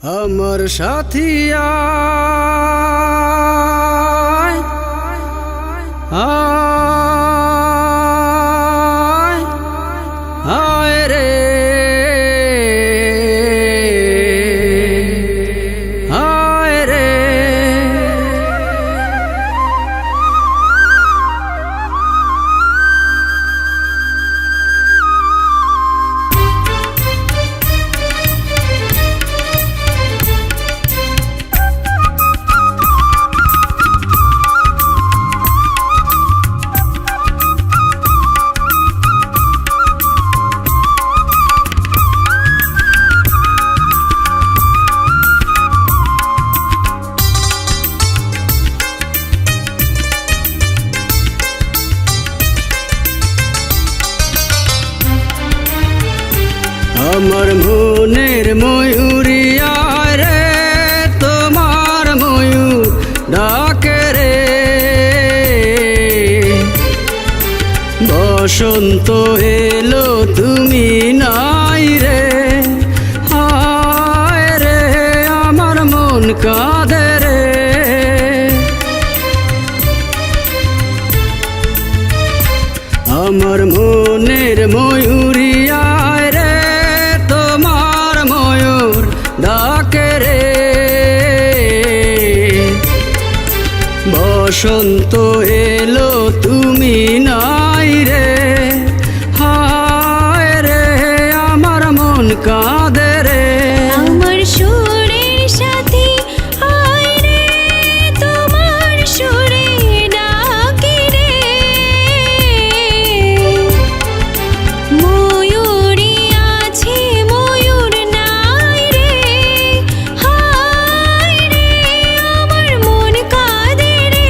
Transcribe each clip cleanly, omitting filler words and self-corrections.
আমার সাথী আয় আয় আয় রে আয় রে। আমার মনের ময়ূরিয়া রে, তোমার ময়ূর ডাকে রে। বসন্ত এলো তুমি নাই রে, হায় রে আমার মন কাঁদে রে। আমার মনের ময়ূরিয়া রে, তোমার ময়ূর ডাকে রে। বসন্ত এলো তুমি নাই রে, হায় রে আমার মন কাঁদে রে। আমার সুরের সাথী আয় রে, তোমার সুরে ডাকি রে। ময়ূরী আছে ময়ূর নাই রে, হায় রে আমার মন কাঁদে রে।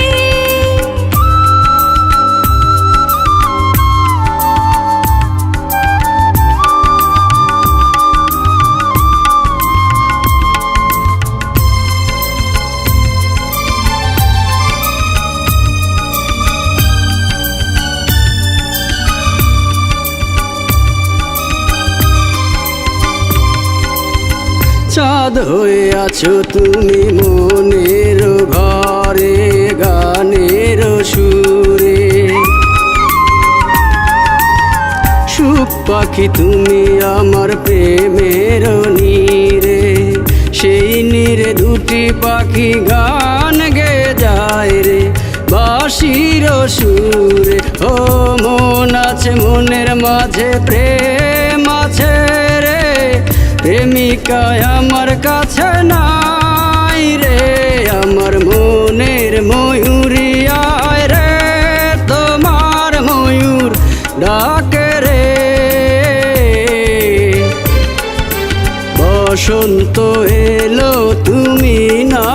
চাঁদ হয়ে আছো তুমি মনের ঘরে, গানের সুরে। সুখ পাখি তুমি আমার প্রেমের নীরে, সেই নীরে দুটি পাখি গান গে যায় রে বাঁশির সুরে। ও মন আছে মনের মাঝে প্রেম আছে রে, প্রেমিকায় আমার কাছে নাই রে। আমার মনের ময়ূরিয়া রে, তোমার ময়ূর ডাকে রে। বসন্ত এলো তুমি না